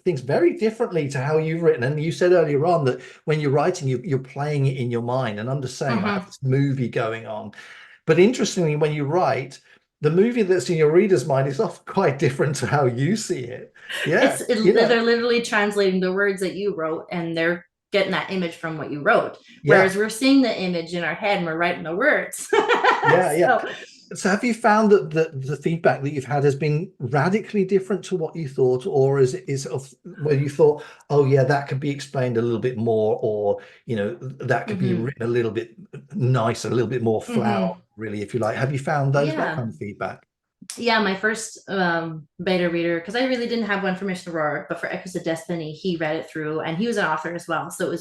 things very differently to how you've written. And you said earlier on that when you're writing, you're playing it in your mind. And I'm just saying, I have Hmm. this movie going on. But interestingly, when you write, the movie that's in your reader's mind is often quite different to how you see it. Yeah, They're literally translating the words that you wrote and they're getting that image from what you wrote. yeah, Whereas we're seeing the image in our head and we're writing the words. yeah. So So have you found that the feedback that you've had has been radically different to what you thought, or is of where you thought, oh yeah, that could be explained a little bit more, or that could be mhm, written a little bit nicer, a little bit more flower, mhm. really, if you like. Have you found that Yeah. kind of feedback? Yeah, my first beta reader, because I really didn't have one for Mr. Roar, but for Echoes of Destiny, he read it through and he was an author as well. So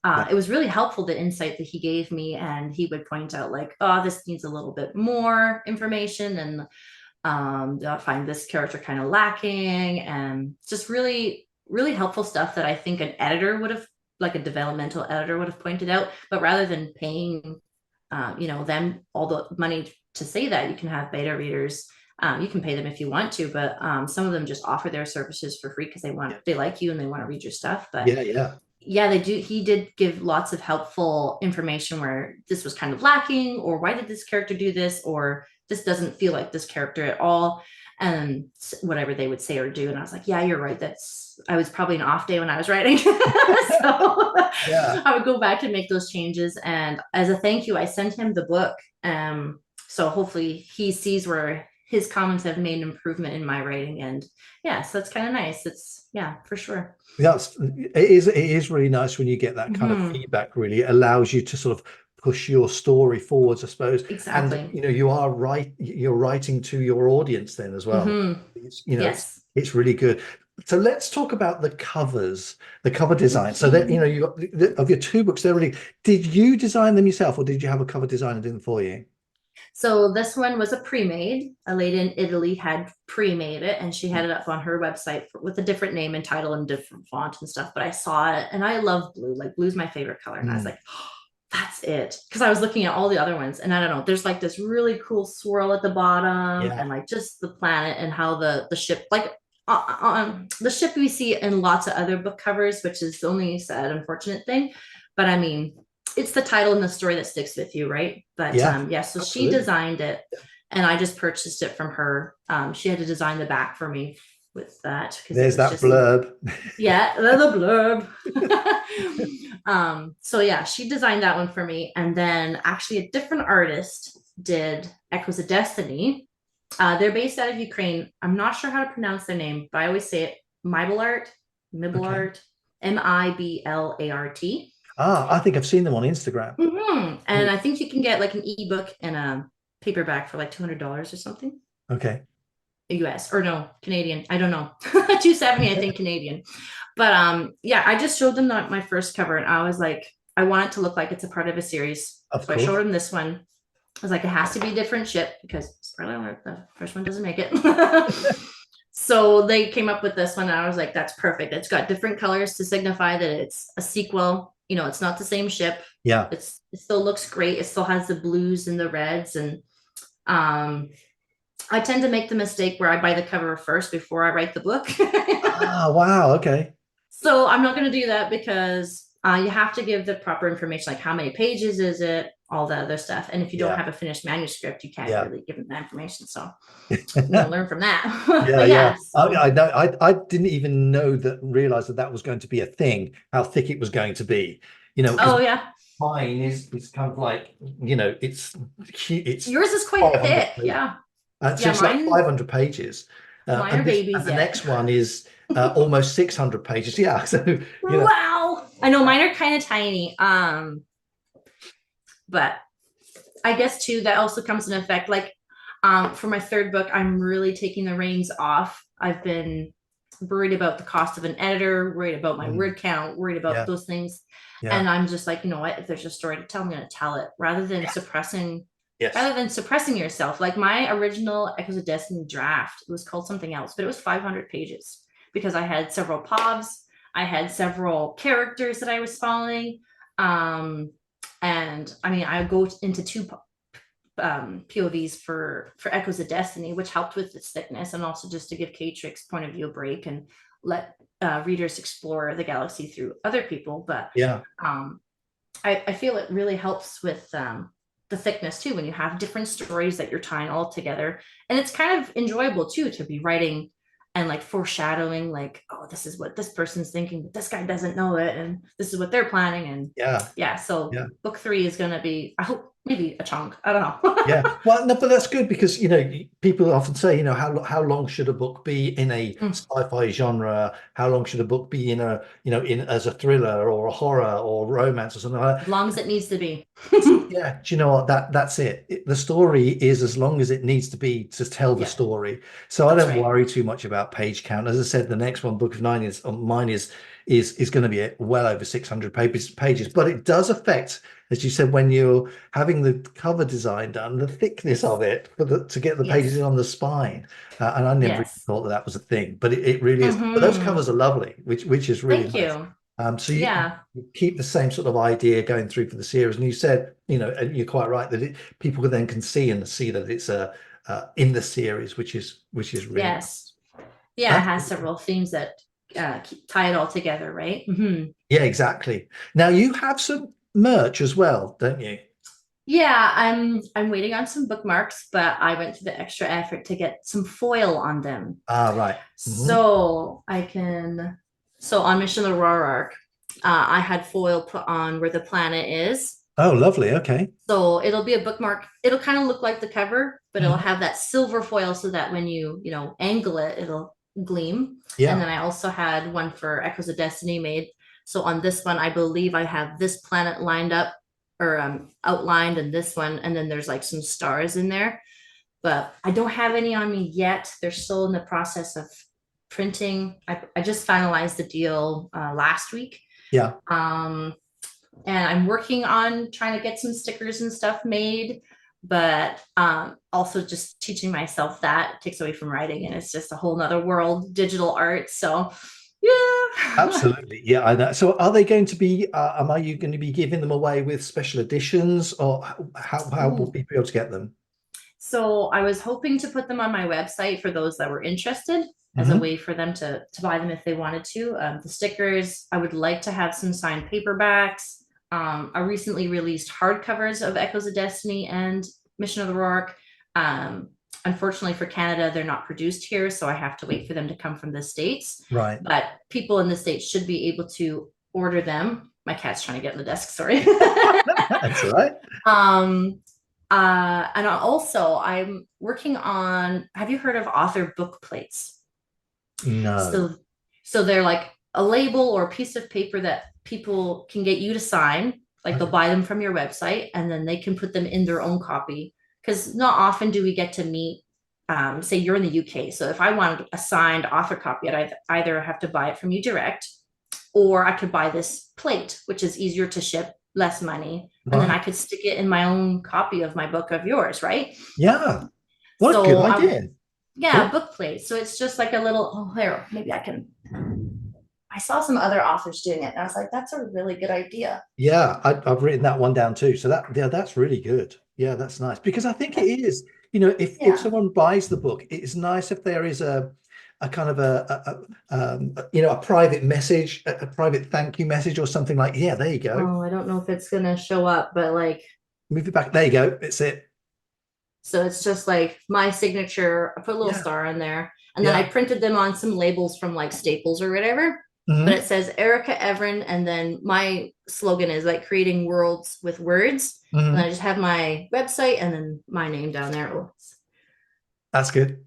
Ah, yeah, it was really helpful the insight that he gave me, and he would point out like, oh, this needs a little bit more information, and I find this character kind of lacking, and just really, really helpful stuff that I think an editor would have, like a developmental editor would have pointed out. But rather than paying them all the money to say that, you can have beta readers. You can pay them if you want to, but some of them just offer their services for free because yeah, they like you and they want to read your stuff. But yeah, yeah. yeah, they do. He did give lots of helpful information where this was kind of lacking, or why did this character do this, or this doesn't feel like this character at all, and whatever they would say or do. And I was like, yeah, you're right. I was probably an off day when I was writing. So Yeah. I would go back and make those changes. And as a thank you, I sent him the book. So hopefully he sees where his comments have made an improvement in my writing. And yeah, so it's kind of nice. It's, yeah, for sure. It is really nice when you get that kind of feedback. Really, it allows you to sort of push your story forwards, I suppose. And Exactly. you're writing to your audience then as well. Yes. It's really good. So let's talk about the covers, the cover design. So that you got of your two books, they're really, did you design them yourself, or did you have a cover designer do them for you? So this one was a pre-made. A lady in Italy had pre-made it, and she had it up on her website with a different name and title and different font and stuff. But I saw it, and I love blue. Like, blue's my favorite color, and I was like, oh, that's it. Because I was looking at all the other ones, and I don't know, there's like this really cool swirl at the bottom, and like just the planet and how the ship, like the ship we see in lots of other book covers, which is the only sad, unfortunate thing. But I mean, it's the title and the story that sticks with you, right? But so absolutely. She designed it, and I just purchased it from her. She had to design the back for me with that. There's that blurb. Yeah, the blurb. So yeah, she designed that one for me, and then actually a different artist did Echoes of Destiny. They're based out of Ukraine. I'm not sure how to pronounce their name, but I always say it Miblart, Miblart. I think I've seen them on Instagram. And I think you can get like an ebook and a paperback for like $200 or something. Okay. US or no, Canadian. I don't know. 270, I think, Canadian. But yeah, I just showed them my first cover, and I was like, I want it to look like it's a part of a series. So I showed them this one. I was like, it has to be a different ship because spoiler alert, the first one doesn't make it. So they came up with this one, and I was like, that's perfect. It's got different colors to signify that it's a sequel. You know, it's not the same ship. Yeah. It still looks great. It still has the blues and the reds. And I tend to make the mistake where I buy the cover first before I write the book. Wow. Okay. So I'm not going to do that because you have to give the proper information, like how many pages is it, all the other stuff. And if you don't have a finished manuscript, you can't really give them that information. So learn from that. I know. I didn't even realize that was going to be a thing, how thick it was going to be. Mine is kind of like, it's yours is quite thick. Yeah. So it's like 500 pages. Mine are babies. And the next one is almost 600 pages. Yeah. So wow. I know mine are kind of tiny. But I guess too, that also comes in effect. Like for my third book, I'm really taking the reins off. I've been worried about the cost of an editor, worried about my word count, worried about those things. And I'm just like, you know what, if there's a story to tell, I'm going to tell it rather than suppressing yourself. Like my original Echoes of Destiny draft, it was called something else, but it was 500 pages because I had several POVs. I had several characters that I was following. And I mean, I go into two POVs for Echoes of Destiny, which helped with its thickness, and also just to give K-Trix point of view a break and let readers explore the galaxy through other people. But I feel it really helps with the thickness too, when you have different stories that you're tying all together. And it's kind of enjoyable too, to be writing and like foreshadowing, like, oh, this is what this person's thinking, but this guy doesn't know it, and this is what they're planning. And so book 3 is going to be, I hope, maybe a chunk. I don't know. Well, no, but that's good because people often say, how long should a book be in a sci-fi genre? How long should a book be in as a thriller or a horror or romance or something like that? As long as it needs to be. Yeah, do you know what? That's it. The story is as long as it needs to be to tell the story. So I don't worry too much about page count. As I said, the next one, Book of Nine, mine is going to be well over 600 pages, but it does affect, as you said, when you're having the cover design done, the thickness of it to get the pages in on the spine. And I never even thought that was a thing, but it really is. But those covers are lovely, which is really nice. Thank you. So you keep the same sort of idea going through for the series, and you said, and you're quite right that people then can see that it's in the series, which is really nice. It has several themes that tie it all together, right? Yeah, exactly. Now you have some merch as well, don't you? Yeah, I'm waiting on some bookmarks, but I went through the extra effort to get some foil on them. Right. So on Mission of the Roar Arc, I had foil put on where the planet is. Oh, lovely. Okay. So it'll be a bookmark. It'll kind of look like the cover, but it'll Mhm. have that silver foil so that when you angle it, it'll gleam. And Yeah. then I also had one for Echoes of Destiny made. So on this one, I believe I have this planet lined up or outlined and this one. And then there's like some stars in there, but I don't have any on me yet. They're still in the process of printing. I just finalized the deal last week. Yeah. And I'm working on trying to get some stickers and stuff made, but also just teaching myself that takes away from writing, and it's just a whole nother world, digital art. So yeah. Absolutely. Yeah, I know. So are they going to be, are you going to be giving them away with special editions, or how will Ooh. people be able to get them? So I was hoping to put them on my website for those that were interested as a Mhm. way for them to buy them if they wanted to. The stickers, I would like to have some signed paperbacks. I recently released hardcovers of Echoes of Destiny and Mission of the Rourke. Unfortunately for Canada, they're not produced here, so I have to wait for them to come from the States. Right. But people in the States should be able to order them. My cat's trying to get in the desk, sorry. That's all right. And also I'm working on, have you heard of author book plates? No. So they're like a label or a piece of paper that people can get you to sign. Like they'll buy them from your website and then they can put them in their own copy. Because not often do we get to meet, say you're in the UK. So if I wanted a signed author copy, I'd either have to buy it from you direct, or I could buy this plate, which is easier to ship, less money. And then I Right. could stick it in my own copy of my book of yours, right? Yeah. What a good So idea. yeah, book plate. So it's just like a little, oh, here, maybe I can. I saw some other authors doing it and I was like, that's a really good idea. Yeah, I've written that one down too. So that's really good. Yeah, that's nice, because I think it is, if Yeah. someone buys the book, it's nice if there is a kind of a private message, a private thank you message or something like, yeah, there you go. Oh, I don't know if it's gonna show up, but like, Move it back. There you go. It's it. so it's just like my signature. I put a little Yeah. star in there, and then I Yeah. printed them on some labels from like Staples or whatever. Mhm. But it says Ericka Evren, and then my slogan is like creating worlds with words. And I Mhm. just have my website and then my name down there. Oh, That's good.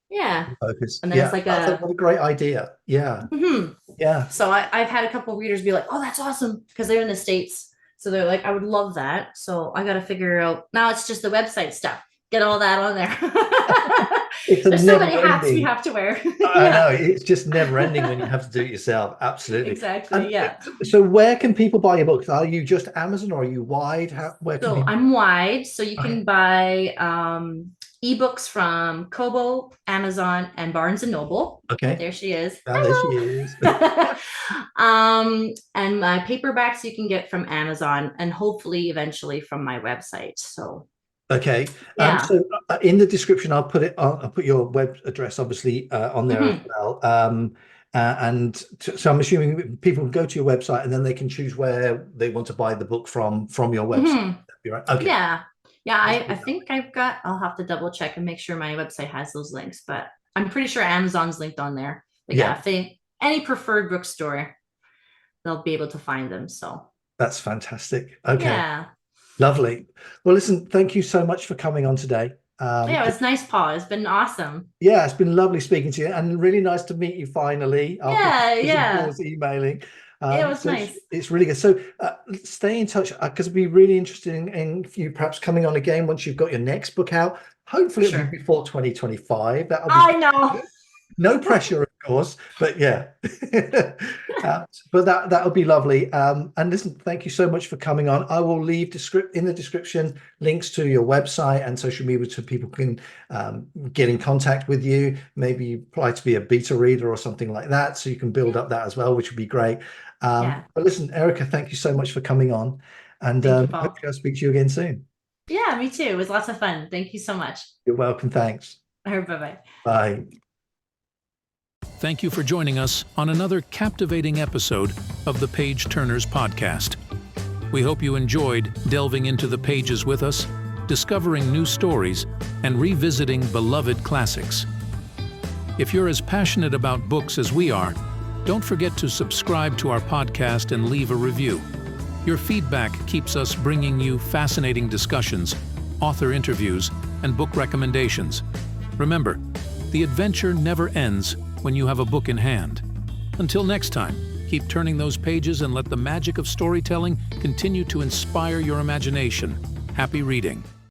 yeah. Focus. And then Yeah. it's like What a great idea. Yeah. mhm. Yeah. So I've had a couple of readers be like, oh, that's awesome, because they're in the States. So they're like, I would love that. So I got to figure out, now it's just the website stuff. Get all that on there. It's a There's so many never hats we ending. have to wear. I know, it's just never ending when you have to do it yourself. Absolutely. Exactly. And Yeah. so where can people buy your books? Are you just Amazon, or are you wide? Where can So people? I'm wide. So you Okay. can buy ebooks from Kobo, Amazon, and Barnes and Noble. Okay. There she is. Ah, there she is. And my paperbacks you can get from Amazon and hopefully eventually from my website. So Okay. yeah. So in the description, I'll put your web address obviously on there as well. So I'm assuming people can go to your website and then they can choose where they want to buy the book from your website. That'd be right. Okay. Yeah. Yeah. I think I'll have to double check and make sure my website has those links, but I'm pretty sure Amazon's linked on there. But yeah, if any preferred bookstore, they'll be able to find them. So that's fantastic. Okay. Yeah. Lovely. Well, listen, thank you so much for coming on today. Yeah, it was nice, Paul. It's been awesome. Yeah, it's been lovely speaking to you, and really nice to meet you finally. Yeah. Emailing. It was nice. It's really good. So stay in touch, because it'd be really interesting in you perhaps coming on again once you've got your next book out. Hopefully it'll be before 2025. That'll be I know. no pressure, of course, but yeah. But that'll be lovely. And listen, thank you so much for coming on. I will leave in the description links to your website and social media so people can get in contact with you. Maybe you apply to be a beta reader or something like that, so you can build up that as well, which would be great. But listen, Ericka, thank you so much for coming on, and hopefully I'll speak to you again soon. Yeah, me too. It was lots of fun. Thank you so much. You're welcome. Thanks. Bye-bye. Bye. Thank you for joining us on another captivating episode of the Page Turnerz podcast. We hope you enjoyed delving into the pages with us, discovering new stories, and revisiting beloved classics. If you're as passionate about books as we are, don't forget to subscribe to our podcast and leave a review. Your feedback keeps us bringing you fascinating discussions, author interviews, and book recommendations. Remember, the adventure never ends when you have a book in hand. Until next time, keep turning those pages and let the magic of storytelling continue to inspire your imagination. Happy reading.